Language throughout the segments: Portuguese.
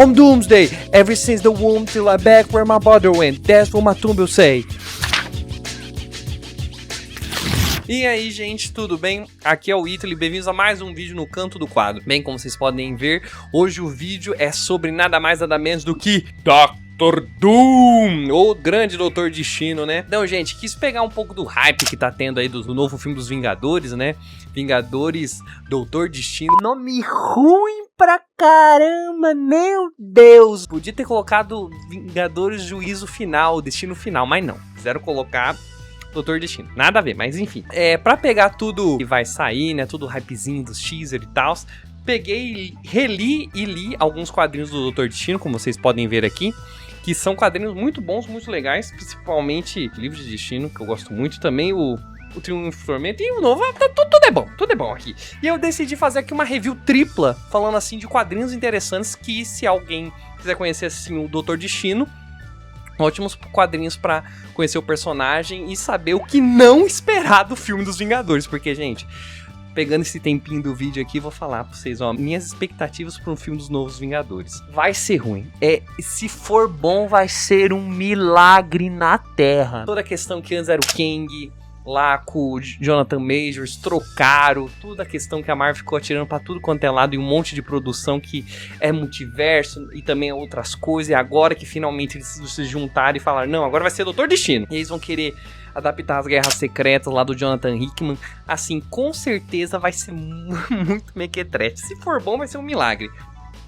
On Doomsday, ever since the womb till I back where my brother went, that's what my tomb will say. E aí, gente, tudo bem? Aqui é o Italy, bem-vindos a mais um vídeo no Canto do Quadro. Bem, como vocês podem ver, hoje o vídeo é sobre nada mais nada menos do que Dr. Doom, ou Grande Doutor Destino, né? Então, gente, quis pegar um pouco do hype que tá tendo aí do novo filme dos Vingadores, né? Vingadores Doutor Destino. Nome ruim pra caramba, meu Deus! Podia ter colocado Vingadores Juízo Final, Destino Final, mas não. Quiseram colocar Doutor Destino, nada a ver, mas enfim. Pra pegar tudo que vai sair, né, tudo o hypezinho dos teaser e tal, peguei, reli e li alguns quadrinhos do Doutor Destino, como vocês podem ver aqui, que são quadrinhos muito bons, muito legais, principalmente Livro de Destino, que eu gosto muito, também o Triunfo e Tormento, e o novo, tudo é bom aqui. E eu decidi fazer aqui uma review tripla, falando assim de quadrinhos interessantes, que se alguém quiser conhecer assim o Doutor Destino, ótimos quadrinhos pra conhecer o personagem e saber o que não esperar do filme dos Vingadores. Porque, gente, pegando esse tempinho do vídeo aqui, vou falar pra vocês, ó, minhas expectativas para um filme dos novos Vingadores. Vai ser ruim. Se for bom, vai ser um milagre na Terra. Toda a questão que antes era o Kang, lá com o Jonathan Majors, trocaram, toda a questão que a Marvel ficou atirando pra tudo quanto é lado e um monte de produção que é multiverso e também outras coisas, e agora que finalmente eles se juntaram e falaram, não, agora vai ser Doutor Destino, e eles vão querer adaptar as Guerras Secretas lá do Jonathan Hickman, assim, com certeza vai ser muito mequetrefe. Se for bom, vai ser um milagre.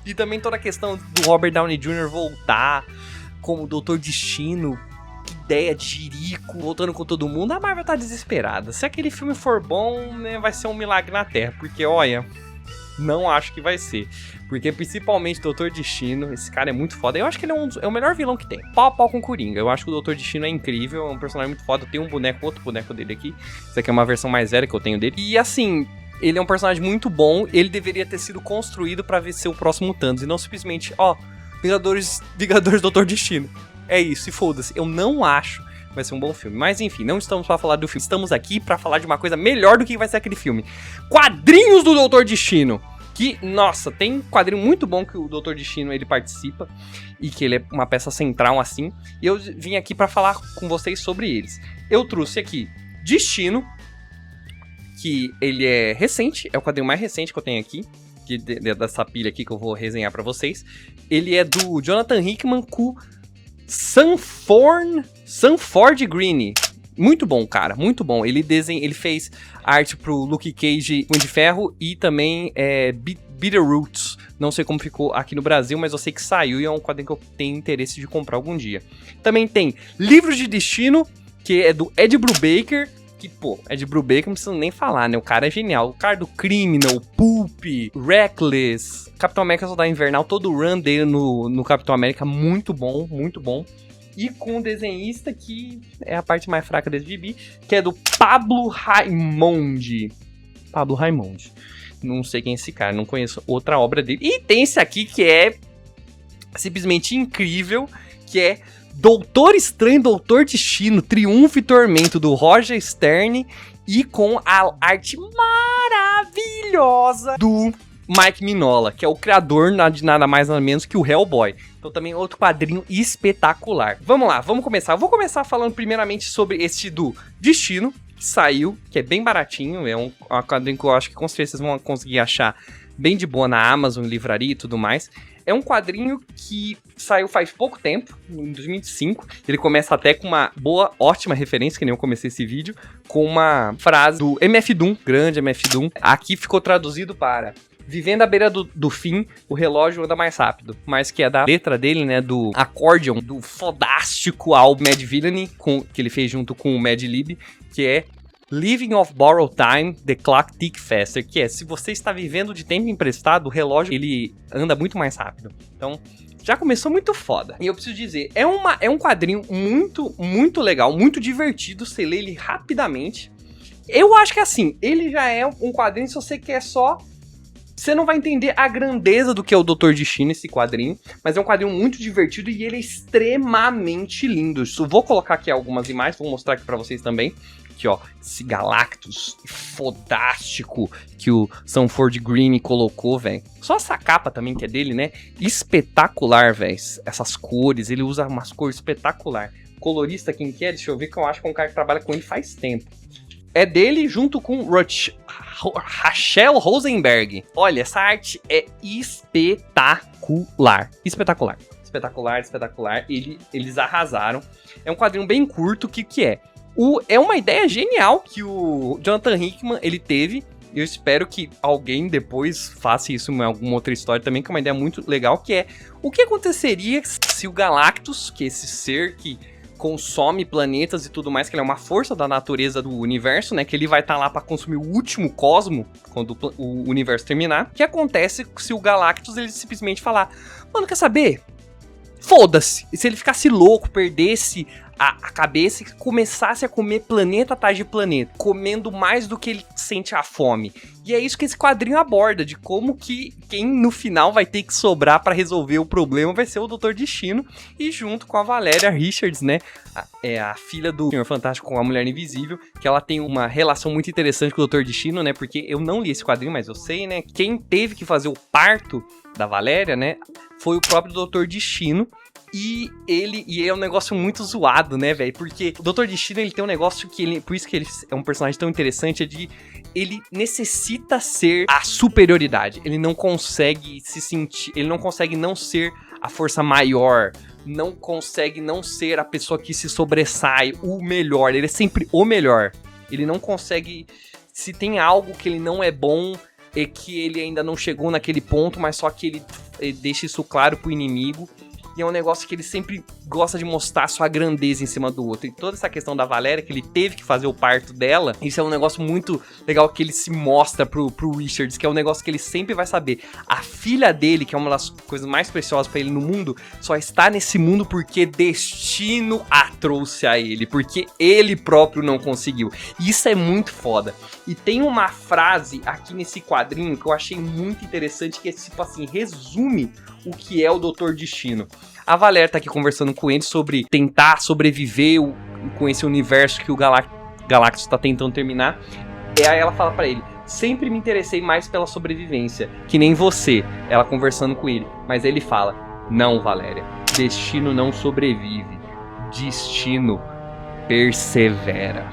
E também toda a questão do Robert Downey Jr. voltar como Doutor Destino, ideia de jirico, voltando com todo mundo, a Marvel tá desesperada. Se aquele filme for bom, né, vai ser um milagre na Terra, porque, olha, não acho que vai ser. Porque, principalmente, Doutor Destino, esse cara é muito foda. Eu acho que ele é o melhor vilão que tem. Pau a pau com o Coringa. Eu acho que o Doutor Destino é incrível, é um personagem muito foda. Eu tenho outro boneco dele aqui. Esse aqui é uma versão mais velha que eu tenho dele. E, assim, ele é um personagem muito bom. Ele deveria ter sido construído pra ser o próximo Thanos. E não simplesmente, ó, Vingadores Doutor Destino. É isso, e foda-se. Eu não acho que vai ser um bom filme. Mas enfim, não estamos pra falar do filme. Estamos aqui pra falar de uma coisa melhor do que vai ser aquele filme. Quadrinhos do Doutor Destino. Que, nossa, tem um quadrinho muito bom que o Doutor Destino, ele participa. E que ele é uma peça central, assim. E eu vim aqui pra falar com vocês sobre eles. Eu trouxe aqui Destino, que ele é recente. É o quadrinho mais recente que eu tenho aqui. Dessa pilha aqui que eu vou resenhar pra vocês. Ele é do Jonathan Hickman com Sanford Greene. Muito bom, cara, muito bom. Ele fez arte pro Luke Cage, Punho de Ferro e também Bitter Roots. Não sei como ficou aqui no Brasil, mas eu sei que saiu e é um quadrinho que eu tenho interesse de comprar algum dia. Também tem Livros de Destino, que é do Ed Brubaker. Que, pô, Ed Brubaker não precisa nem falar, né? O cara é genial. O cara do Criminal, Pulp, Reckless, Capitão América Soldado Invernal, todo o run dele no Capitão América, muito bom, muito bom. E com um desenhista que é a parte mais fraca desse gibi, que é do Pablo Raimondi. Pablo Raimondi. Não sei quem é esse cara, não conheço outra obra dele. E tem esse aqui que é simplesmente incrível, que é Doutor Estranho, Doutor Destino, Triunfo e Tormento, do Roger Stern, e com a arte maravilhosa do Mike Mignola, que é o criador de nada mais nada menos que o Hellboy. Então também outro quadrinho espetacular. Vamos lá, vamos começar. Eu vou começar falando primeiramente sobre esse do Destino, que saiu, que é bem baratinho, é um quadrinho que eu acho que com certeza vocês vão conseguir achar bem de boa na Amazon, livraria e tudo mais. É um quadrinho que saiu faz pouco tempo, em 2005. Ele começa até com uma boa, ótima referência, que nem eu comecei esse vídeo, com uma frase do MF Doom, grande MF Doom. Aqui ficou traduzido para: vivendo à beira do fim, o relógio anda mais rápido. Mas que é da letra dele, né, do Accordion, do fodástico álbum Mad Villainy, que ele fez junto com o Mad Lib, que é Living of Borrowed Time, The Clock Tick Faster, que é, se você está vivendo de tempo emprestado, o relógio, ele anda muito mais rápido. Então, já começou muito foda. E eu preciso dizer, é um quadrinho muito, muito legal, muito divertido, você lê ele rapidamente. Eu acho que assim, ele já é um quadrinho, se você quer só... Você não vai entender a grandeza do que é o Doutor Destino, esse quadrinho, mas é um quadrinho muito divertido e ele é extremamente lindo. Vou colocar aqui algumas imagens, vou mostrar aqui pra vocês também, aqui, ó, esse Galactus fodástico que o Sanford Green colocou, velho. Só essa capa também, que é dele, né? Espetacular, velho. Essas cores, ele usa umas cores espetacular. Colorista, quem que é? Deixa eu ver, que eu acho que é um cara que trabalha com ele faz tempo. É dele junto com Rachel Rosenberg. Olha, essa arte é espetacular. Espetacular. Espetacular, espetacular. Eles arrasaram. É um quadrinho bem curto. O que é? É uma ideia genial que o Jonathan Hickman, ele teve. Eu espero que alguém depois faça isso em alguma outra história também, que é uma ideia muito legal, que é o que aconteceria se o Galactus, que é esse ser que consome planetas e tudo mais, que ele é uma força da natureza do universo, né, que ele vai estar lá pra consumir o último cosmo, quando o universo terminar. O que acontece se o Galactus, ele simplesmente falar, mano, quer saber? Foda-se. E se ele ficasse louco, perdesse a cabeça e começasse a comer planeta atrás de planeta, comendo mais do que ele sente a fome. E é isso que esse quadrinho aborda, de como que quem no final vai ter que sobrar pra resolver o problema vai ser o Dr. Destino, e junto com a Valeria Richards, né, a filha do Senhor Fantástico com a Mulher Invisível, que ela tem uma relação muito interessante com o Dr. Destino, né, porque eu não li esse quadrinho, mas eu sei, né, quem teve que fazer o parto da Valeria, né, foi o próprio Dr. Destino. E ele é um negócio muito zoado, né, velho? Porque o Dr. Destino, ele tem um negócio que por isso que ele é um personagem tão interessante, ele necessita ser a superioridade. Ele não consegue se sentir, ele não consegue não ser a força maior, não consegue não ser a pessoa que se sobressai, o melhor. Ele é sempre o melhor. Ele não consegue, se tem algo que ele não é bom, é que ele ainda não chegou naquele ponto, mas só que ele deixa isso claro pro inimigo. E é um negócio que ele sempre gosta de mostrar sua grandeza em cima do outro. E toda essa questão da Valeria, que ele teve que fazer o parto dela, isso é um negócio muito legal que ele se mostra pro Richards, que é um negócio que ele sempre vai saber. A filha dele, que é uma das coisas mais preciosas pra ele no mundo, só está nesse mundo porque destino a trouxe a ele, porque ele próprio não conseguiu. E isso é muito foda. E tem uma frase aqui nesse quadrinho que eu achei muito interessante, que é tipo assim, resume o que é o Dr. Destino. A Valeria tá aqui conversando com ele sobre tentar sobreviver com esse universo que o Galactus tá tentando terminar. E aí ela fala pra ele, sempre me interessei mais pela sobrevivência, que nem você. Ela conversando com ele. Mas ele fala, não, Valeria, destino não sobrevive, destino persevera.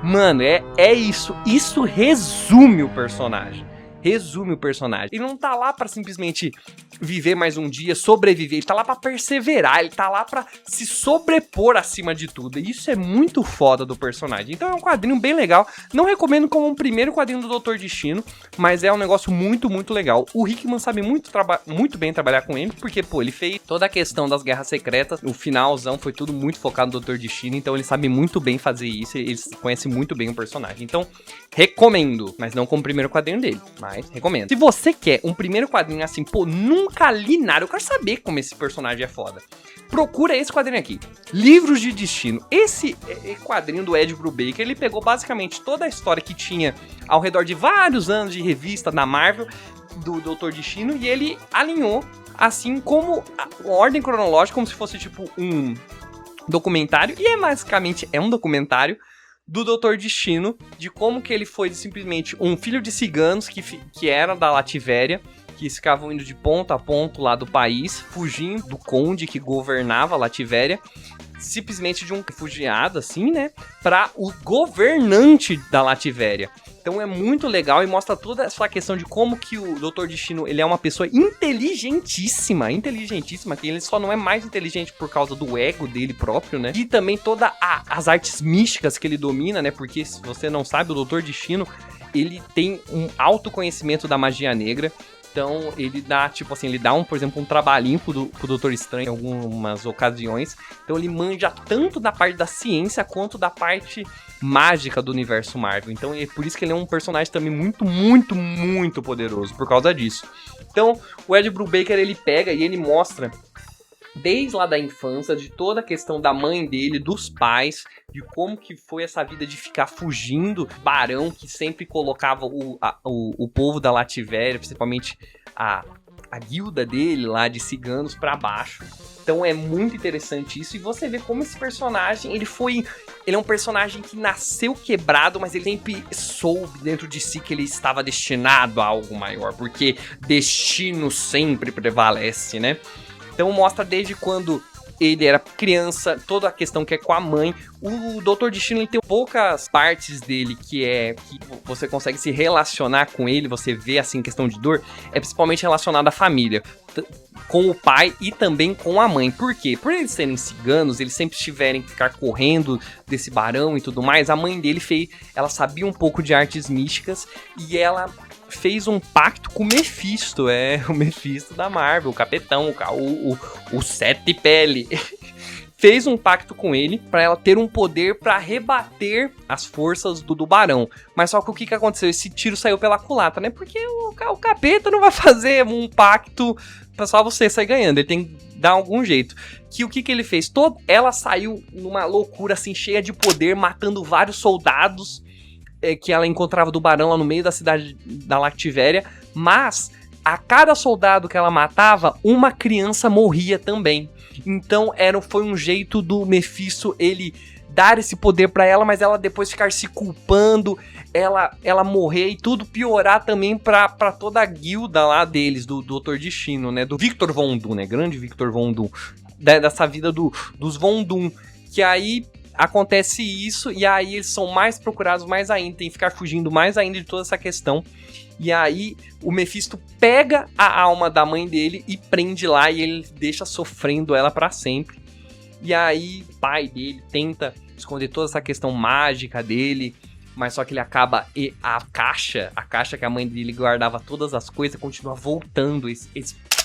Mano, é isso. Isso resume o personagem. Resume o personagem. Ele não tá lá pra simplesmente viver mais um dia, sobreviver. Ele tá lá pra perseverar. Ele tá lá pra se sobrepor acima de tudo. E isso é muito foda do personagem. Então é um quadrinho bem legal. Não recomendo como um primeiro quadrinho do Dr. Destino, mas é um negócio muito, muito legal. O Hickman sabe muito bem trabalhar com ele, porque, pô, ele fez toda a questão das Guerras Secretas. O finalzão foi tudo muito focado no Dr. Destino, então ele sabe muito bem fazer isso. Ele conhece muito bem o personagem. Então, recomendo, mas não como primeiro quadrinho dele, mas recomendo. Se você quer um primeiro quadrinho assim, pô, nunca li nada, eu quero saber como esse personagem é foda, procura esse quadrinho aqui, Livros de Destino. Esse quadrinho do Ed Brubaker, ele pegou basicamente toda a história que tinha ao redor de vários anos de revista da Marvel, do Dr. Destino, e ele alinhou, assim, como a ordem cronológica, como se fosse tipo um documentário, e basicamente um documentário do Dr. Destino, de como que ele foi simplesmente um filho de ciganos que era da Lativéria, que ficavam indo de ponto a ponto lá do país, fugindo do conde que governava a Lativéria, simplesmente de um refugiado, assim, né, para o governante da Lativéria. Então é muito legal e mostra toda essa questão de como que o Dr. Destino, ele é uma pessoa inteligentíssima, que ele só não é mais inteligente por causa do ego dele próprio, né? E também todas as artes místicas que ele domina, né? Porque se você não sabe, o Dr. Destino, ele tem um autoconhecimento da magia negra. Então, ele dá, tipo assim, por exemplo, um trabalhinho pro Doutor Estranho em algumas ocasiões. Então, ele manja tanto da parte da ciência quanto da parte mágica do universo Marvel. Então, é por isso que ele é um personagem também muito, muito, muito poderoso, por causa disso. Então, o Ed Brubaker, ele pega e ele mostra, desde lá da infância, de toda a questão da mãe dele, dos pais, de como que foi essa vida de ficar fugindo, barão que sempre colocava o povo da Lativéria, principalmente a guilda dele lá de ciganos, pra baixo. Então é muito interessante isso, e você vê como esse personagem, ele é um personagem que nasceu quebrado, mas ele sempre soube dentro de si que ele estava destinado a algo maior, porque destino sempre prevalece, né? Então mostra desde quando ele era criança, toda a questão que é com a mãe. O Dr. Destino, ele tem poucas partes dele que você consegue se relacionar com ele, você vê assim questão de dor, é principalmente relacionado à família, com o pai e também com a mãe. Por quê? Por eles serem ciganos, eles sempre tiverem que ficar correndo desse barão e tudo mais, a mãe dele ela sabia um pouco de artes místicas e ela fez um pacto com o Mephisto, o Mephisto da Marvel, o capetão, o Sete Pele. Fez um pacto com ele pra ela ter um poder pra rebater as forças do barão. Mas só que o que aconteceu? Esse tiro saiu pela culatra, né? Porque o capeta não vai fazer um pacto pra só você sair ganhando. Ele tem que dar algum jeito. O que ele fez? Ela saiu numa loucura assim, cheia de poder, matando vários soldados que ela encontrava do barão lá no meio da cidade da Lactivéria, mas a cada soldado que ela matava, uma criança morria também. Então foi um jeito do Mephisto ele dar esse poder pra ela, mas ela depois ficar se culpando, ela morrer e tudo piorar também pra toda a guilda lá deles, do Dr. Destino, né? Do Victor Von Doom, né? Grande Victor Von Doom. Dessa vida dos Von Doom. Que aí acontece isso, e aí eles são mais procurados mais ainda, tem que ficar fugindo mais ainda de toda essa questão. E aí o Mephisto pega a alma da mãe dele e prende lá, e ele deixa sofrendo ela pra sempre. E aí o pai dele tenta esconder toda essa questão mágica dele, mas só que ele acaba, e a caixa que a mãe dele guardava todas as coisas, continua voltando,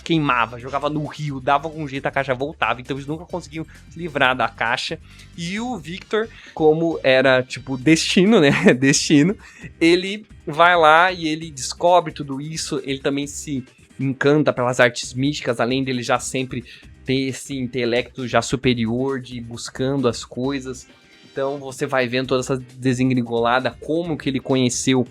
queimava, jogava no rio, dava algum jeito, a caixa voltava, então eles nunca conseguiam se livrar da caixa. E o Victor, como era tipo destino, né, destino, ele vai lá e ele descobre tudo isso, ele também se encanta pelas artes místicas, além dele já sempre ter esse intelecto já superior de ir buscando as coisas. Então você vai vendo toda essa desengringolada, como que ele conheceu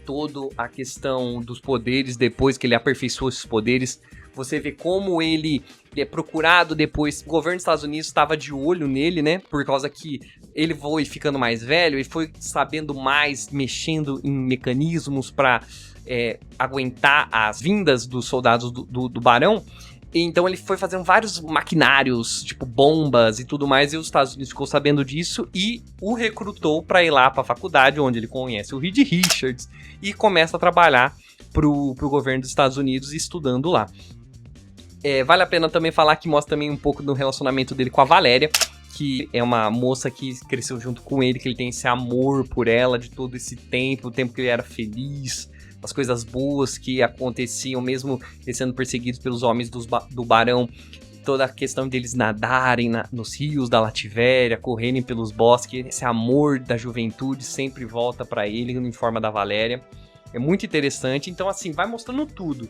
toda a questão dos poderes depois que ele aperfeiçoou esses poderes. Você vê como ele é procurado depois. O governo dos Estados Unidos estava de olho nele, né? Por causa que ele foi ficando mais velho, ele foi sabendo mais, mexendo em mecanismos para aguentar as vindas dos soldados do barão. Então ele foi fazendo vários maquinários, tipo bombas e tudo mais, e os Estados Unidos ficou sabendo disso e o recrutou para ir lá para a faculdade, onde ele conhece o Reed Richards e começa a trabalhar pro governo dos Estados Unidos, estudando lá. Vale a pena também falar que mostra também um pouco do relacionamento dele com a Valéria, que é uma moça que cresceu junto com ele, que ele tem esse amor por ela de todo esse tempo, o tempo que ele era feliz, as coisas boas que aconteciam, mesmo eles sendo perseguidos pelos homens do barão, toda a questão deles nadarem nos rios da Lativéria, correrem pelos bosques, esse amor da juventude sempre volta pra ele em forma da Valéria. É muito interessante, então assim, vai mostrando tudo.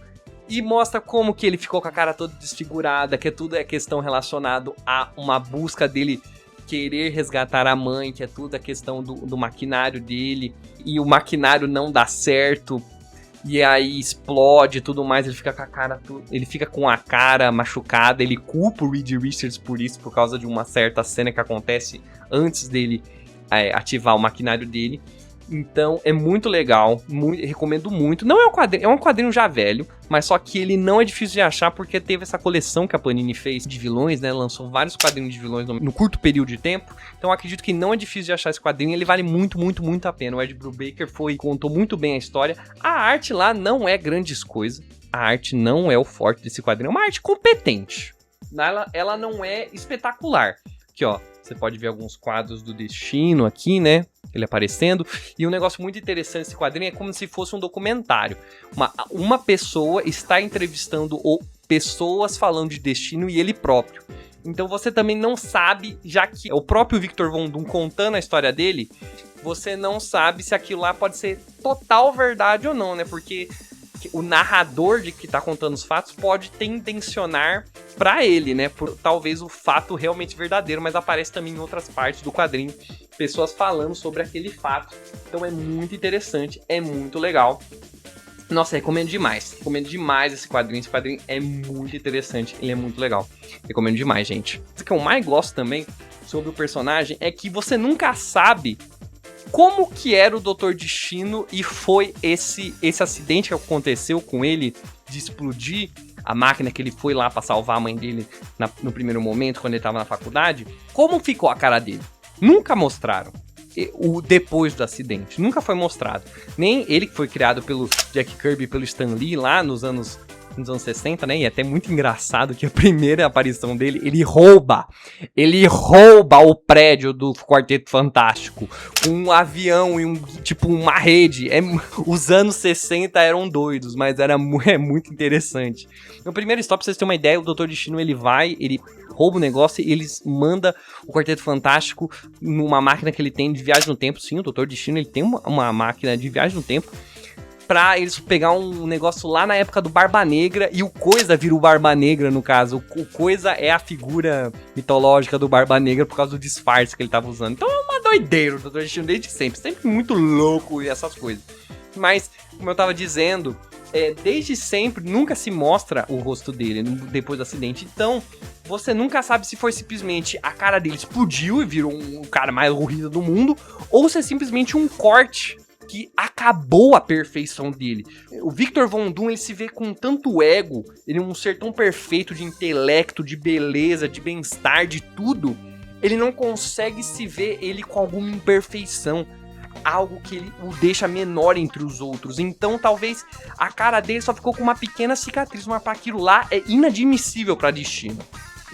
E mostra como que ele ficou com a cara toda desfigurada, que tudo é questão relacionada a uma busca dele querer resgatar a mãe, que é tudo a questão do maquinário dele, e o maquinário não dá certo, e aí explode e tudo mais, ele fica com a cara machucada, ele culpa o Reed Richards por isso, por causa de uma certa cena que acontece antes dele ativar o maquinário dele. Então é muito legal, recomendo muito. Não é um quadrinho, é um quadrinho já velho, mas só que ele não é difícil de achar porque teve essa coleção que a Panini fez de vilões, né? Lançou vários quadrinhos de vilões no curto período de tempo. Então acredito que não é difícil de achar esse quadrinho, ele vale muito, muito, muito a pena. O Ed Brubaker contou muito bem a história. A arte lá não é grandes coisas. A arte não é o forte desse quadrinho, é uma arte competente. Ela não é espetacular. Aqui, ó, você pode ver alguns quadros do Destino aqui, né? Ele aparecendo. E um negócio muito interessante desse quadrinho é como se fosse um documentário. Uma pessoa está entrevistando pessoas falando de Destino e ele próprio. Então você também não sabe, já que é o próprio Victor Von Doom contando a história dele, você não sabe se aquilo lá pode ser total verdade ou não, né? Porque o narrador de que tá contando os fatos pode tendenciar pra ele, né? Por talvez o fato realmente verdadeiro, mas aparece também em outras partes do quadrinho pessoas falando sobre aquele fato. Então é muito interessante, é muito legal. Nossa, recomendo demais esse quadrinho é muito interessante, ele é muito legal, recomendo demais, gente. O que eu mais gosto também sobre o personagem é que você nunca sabe como que era o Dr. Destino e foi esse acidente que aconteceu com ele de explodir a máquina que ele foi lá pra salvar a mãe dele no primeiro momento, quando ele tava na faculdade. Como ficou a cara dele? Nunca mostraram. O depois do acidente. Nunca foi mostrado. Nem ele, que foi criado pelo Jack Kirby e pelo Stan Lee lá nos anos 60, né? E é até muito engraçado que a primeira aparição dele, ele rouba o prédio do Quarteto Fantástico com um avião e uma rede. Os anos 60 eram doidos, mas é muito interessante. No primeiro stop, pra vocês terem uma ideia, o Dr. Destino, ele rouba o negócio e eles manda o Quarteto Fantástico numa máquina que ele tem de viagem no tempo. Sim, o Dr. Destino, ele tem uma máquina de viagem no tempo pra eles pegar um negócio lá na época do Barba Negra, e o Coisa vira o Barba Negra, no caso. O Coisa é a figura mitológica do Barba Negra por causa do disfarce que ele tava usando. Então é uma doideira o Dr. Destino desde sempre muito louco e essas coisas. Mas, como eu tava dizendo, desde sempre nunca se mostra o rosto dele depois do acidente. Então, você nunca sabe se foi simplesmente a cara dele explodiu e virou um cara mais horrível do mundo, ou se é simplesmente um corte que acabou a perfeição dele. O Victor Von Doom, ele se vê com tanto ego, ele é um ser tão perfeito de intelecto, de beleza, de bem-estar, de tudo. Ele não consegue se ver ele com alguma imperfeição, algo que ele o deixa menor entre os outros. Então talvez a cara dele só ficou com uma pequena cicatriz, mas para aquilo lá é inadmissível para Destino.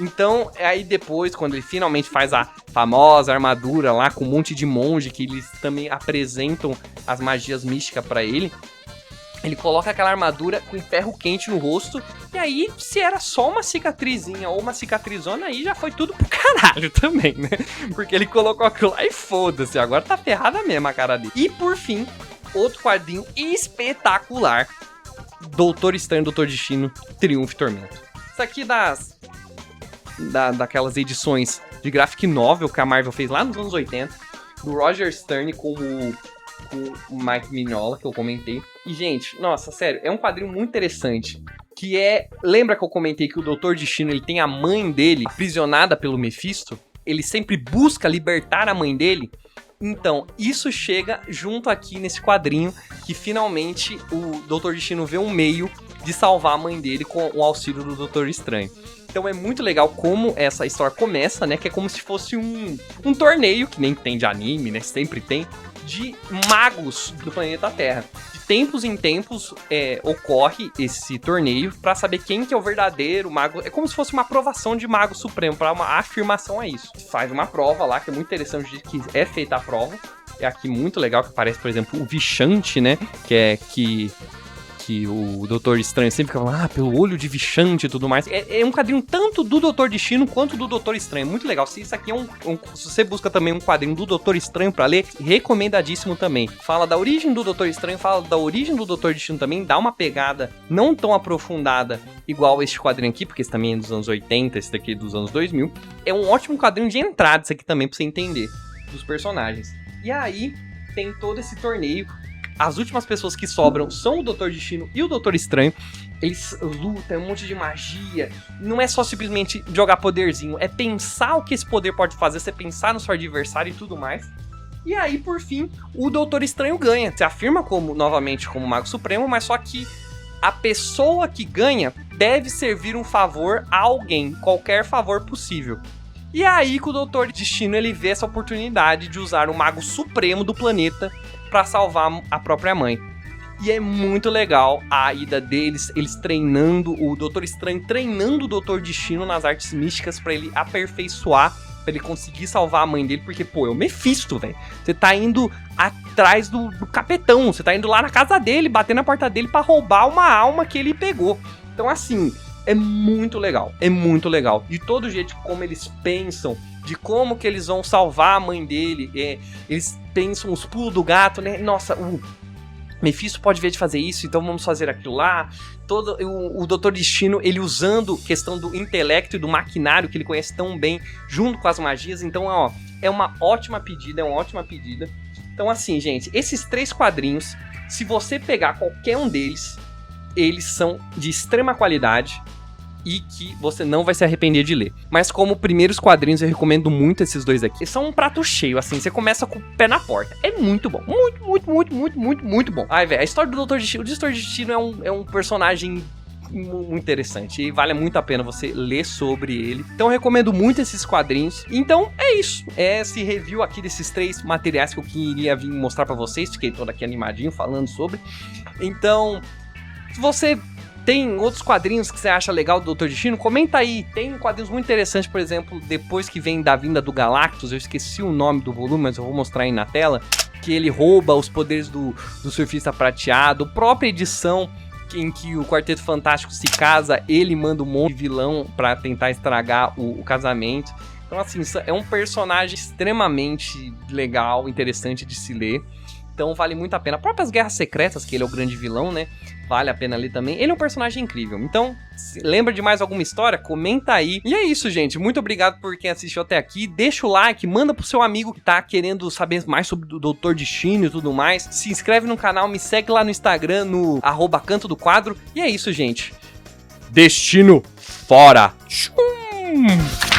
Então, aí depois, quando ele finalmente faz a famosa armadura lá com um monte de monge que eles também apresentam as magias místicas pra ele, ele coloca aquela armadura com ferro quente no rosto, e aí, se era só uma cicatrizinha ou uma cicatrizona, aí já foi tudo pro caralho também, né? Porque ele colocou aquilo lá e foda-se, agora tá ferrada mesmo a cara dele. E por fim, outro quadrinho espetacular, Doutor Estranho, Doutor Destino, Triunfo e Tormento. Isso aqui daquelas edições de graphic novel que a Marvel fez lá nos anos 80, do Roger Stern com o Mike Mignola, que eu comentei. E, gente, nossa, sério, é um quadrinho muito interessante, que lembra que eu comentei que o Dr. Destino, ele tem a mãe dele aprisionada pelo Mephisto? Ele sempre busca libertar a mãe dele? Então, isso chega junto aqui nesse quadrinho, que finalmente o Dr. Destino vê um meio de salvar a mãe dele com o auxílio do Doutor Estranho. Então é muito legal como essa história começa, né? Que é como se fosse um torneio, que nem tem de anime, né? Sempre tem, de magos do planeta Terra. De tempos em tempos ocorre esse torneio pra saber quem que é o verdadeiro mago. É como se fosse uma aprovação de mago supremo, pra uma afirmação a isso. Faz uma prova lá, que é muito interessante de que é feita a prova. É aqui muito legal, que aparece, por exemplo, o Vichante, né? Que o Doutor Estranho sempre fica falando, pelo olho de Vichante e tudo mais. É um quadrinho tanto do Doutor Destino quanto do Doutor Estranho. Muito legal. Se isso aqui se você busca também um quadrinho do Doutor Estranho pra ler, recomendadíssimo também. Fala da origem do Doutor Estranho, fala da origem do Doutor Destino também, dá uma pegada não tão aprofundada igual este quadrinho aqui, porque esse também é dos anos 80, esse daqui é dos anos 2000. É um ótimo quadrinho de entrada, esse aqui também, pra você entender dos personagens. E aí, tem todo esse torneio. As últimas pessoas que sobram são o Doutor Destino e o Doutor Estranho. Eles lutam, um monte de magia. Não é só simplesmente jogar poderzinho, é pensar o que esse poder pode fazer, você pensar no seu adversário e tudo mais. E aí, por fim, o Doutor Estranho ganha. Se afirma novamente como Mago Supremo, mas só que a pessoa que ganha deve servir um favor a alguém, qualquer favor possível. E é aí que o Doutor Destino ele vê essa oportunidade de usar o Mago Supremo do planeta pra salvar a própria mãe. E é muito legal a ida deles, eles treinando, o Doutor Estranho treinando o Doutor Destino nas artes místicas pra ele aperfeiçoar, pra ele conseguir salvar a mãe dele, porque, é o Mephisto, velho. Você tá indo atrás do capetão, você tá indo lá na casa dele, bater na porta dele pra roubar uma alma que ele pegou. Então, assim, é muito legal, De todo jeito como eles pensam, de como que eles vão salvar a mãe dele, eles pensam os pulos do gato, né? Nossa, o Mephisto pode ver de fazer isso, então vamos fazer aquilo lá. O Doutor Destino, ele usando questão do intelecto e do maquinário que ele conhece tão bem, junto com as magias. Então, é uma ótima pedida, Então assim, gente, esses 3 quadrinhos, se você pegar qualquer um deles, eles são de extrema qualidade e que você não vai se arrepender de ler. Mas como primeiros quadrinhos, eu recomendo muito esses 2 aqui. Eles são um prato cheio, assim, você começa com o pé na porta. É muito bom, muito bom. Ai, velho, a história do Dr. Destino, o Dr. Destino é um personagem muito interessante e vale muito a pena você ler sobre ele. Então eu recomendo muito esses quadrinhos. Então é isso, é esse review aqui desses 3 materiais que eu queria vir mostrar pra vocês. Fiquei todo aqui animadinho falando sobre. Então, se você tem outros quadrinhos que você acha legal do Dr. Destino, comenta aí. Tem quadrinhos muito interessantes, por exemplo, depois que vem da vinda do Galactus, eu esqueci o nome do volume, mas eu vou mostrar aí na tela, que ele rouba os poderes do surfista prateado. A própria edição em que o Quarteto Fantástico se casa, ele manda um monte de vilão pra tentar estragar o casamento. Então assim, é um personagem extremamente legal, interessante de se ler. Então vale muito a pena. As próprias Guerras Secretas, que ele é o grande vilão, né? Vale a pena ler também. Ele é um personagem incrível. Então, se lembra de mais alguma história? Comenta aí. E é isso, gente. Muito obrigado por quem assistiu até aqui. Deixa o like, manda pro seu amigo que tá querendo saber mais sobre o Dr. Destino e tudo mais. Se inscreve no canal, me segue lá no Instagram, no @Canto do Quadro. E é isso, gente. Destino fora! Tchum!